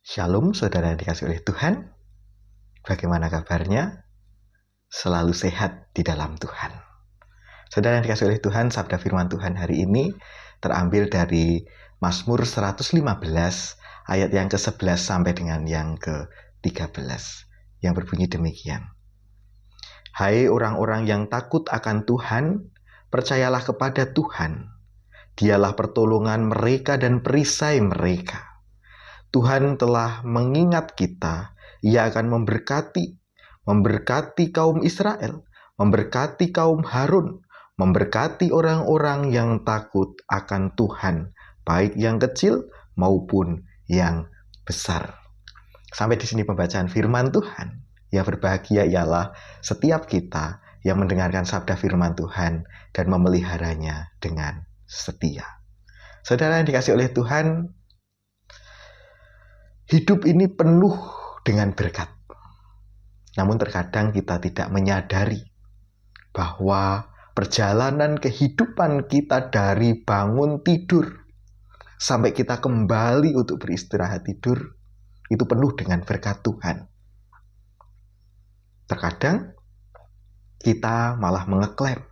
Shalom saudara yang dikasihi oleh Tuhan. Bagaimana kabarnya? Selalu sehat di dalam Tuhan. Saudara yang dikasihi oleh Tuhan, sabda firman Tuhan hari ini terambil dari Mazmur 115 ayat yang ke-11 sampai dengan yang ke-13 yang berbunyi demikian. Hai orang-orang yang takut akan Tuhan, percayalah kepada Tuhan. Dialah pertolongan mereka dan perisai mereka. Tuhan telah mengingat kita, Ia akan memberkati kaum Israel, memberkati kaum Harun, memberkati orang-orang yang takut akan Tuhan, baik yang kecil maupun yang besar. Sampai di sini pembacaan firman Tuhan. Yang berbahagia ialah setiap kita yang mendengarkan sabda firman Tuhan dan memeliharanya dengan setia. Saudara yang dikasihi oleh Tuhan, hidup ini penuh dengan berkat. Namun terkadang kita tidak menyadari bahwa perjalanan kehidupan kita dari bangun tidur sampai kita kembali untuk beristirahat tidur itu penuh dengan berkat Tuhan. Terkadang kita malah mengeklaim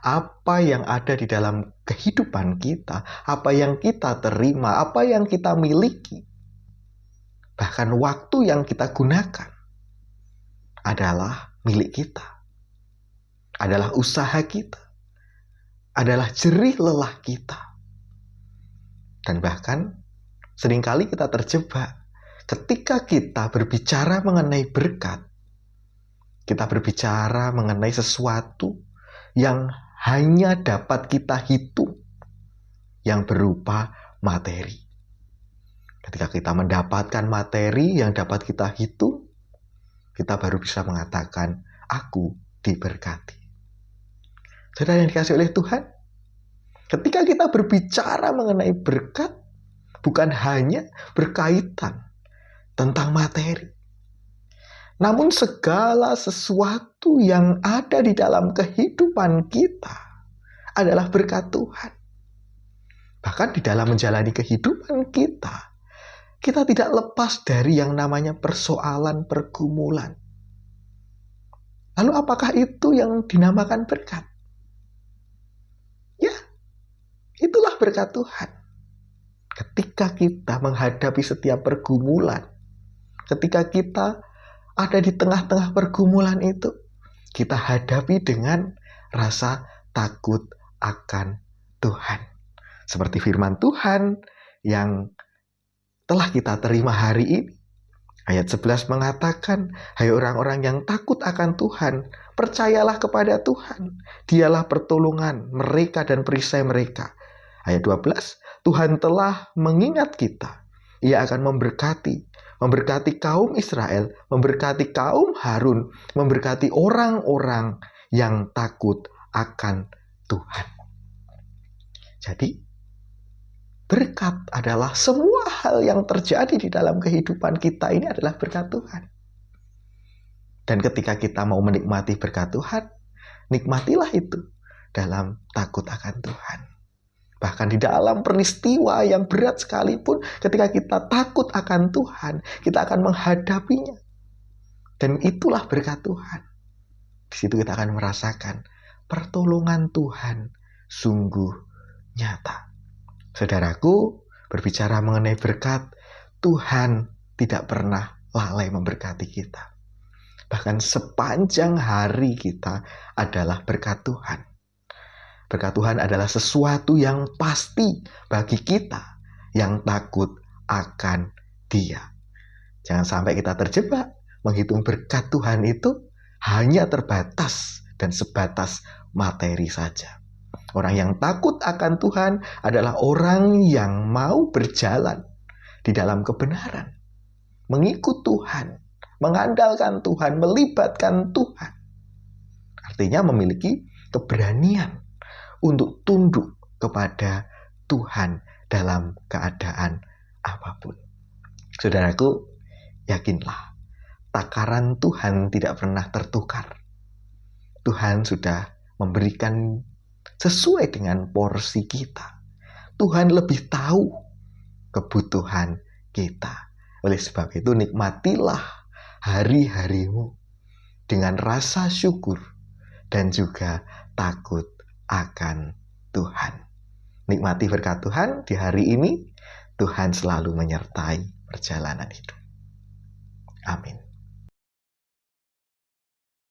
apa yang ada di dalam kehidupan kita, apa yang kita terima, apa yang kita miliki, bahkan waktu yang kita gunakan adalah milik kita, adalah usaha kita, adalah jerih lelah kita. Dan bahkan seringkali kita terjebak ketika kita berbicara mengenai berkat, kita berbicara mengenai sesuatu yang hanya dapat kita hitung, yang berupa materi. Ketika kita mendapatkan materi yang dapat kita hitung, kita baru bisa mengatakan, aku diberkati. Saudara yang dikasihi oleh Tuhan, ketika kita berbicara mengenai berkat, bukan hanya berkaitan tentang materi, namun segala sesuatu yang ada di dalam kehidupan kita adalah berkat Tuhan. Bahkan di dalam menjalani kehidupan kita tidak lepas dari yang namanya persoalan pergumulan. Lalu apakah itu yang dinamakan berkat? Ya, itulah berkat Tuhan. Ketika kita menghadapi setiap pergumulan, ketika kita ada di tengah-tengah pergumulan itu, kita hadapi dengan rasa takut akan Tuhan. Seperti firman Tuhan yang telah kita terima hari ini. Ayat 11 mengatakan, hai orang-orang yang takut akan Tuhan, percayalah kepada Tuhan. Dialah pertolongan mereka dan perisai mereka. Ayat 12, Tuhan telah mengingat kita. Ia akan memberkati kaum Israel, memberkati kaum Harun, memberkati orang-orang yang takut akan Tuhan. Jadi, berkat adalah semua hal yang terjadi di dalam kehidupan kita ini adalah berkat Tuhan. Dan ketika kita mau menikmati berkat Tuhan, nikmatilah itu dalam takut akan Tuhan. Bahkan di dalam peristiwa yang berat sekalipun, ketika kita takut akan Tuhan, kita akan menghadapinya. Dan itulah berkat Tuhan. Di situ kita akan merasakan pertolongan Tuhan sungguh nyata. Saudaraku, berbicara mengenai berkat, Tuhan tidak pernah lalai memberkati kita. Bahkan sepanjang hari kita adalah berkat Tuhan. Berkat Tuhan adalah sesuatu yang pasti bagi kita yang takut akan Dia. Jangan sampai kita terjebak menghitung berkat Tuhan itu hanya terbatas dan sebatas materi saja. Orang yang takut akan Tuhan adalah orang yang mau berjalan di dalam kebenaran, mengikut Tuhan, mengandalkan Tuhan, melibatkan Tuhan. Artinya memiliki keberanian untuk tunduk kepada Tuhan dalam keadaan apapun. Saudaraku, yakinlah, takaran Tuhan tidak pernah tertukar. Tuhan sudah memberikan sesuai dengan porsi kita. Tuhan lebih tahu kebutuhan kita. Oleh sebab itu nikmatilah hari-harimu dengan rasa syukur dan juga takut akan Tuhan. Nikmati berkat Tuhan di hari ini. Tuhan selalu menyertai perjalanan hidup. Amin.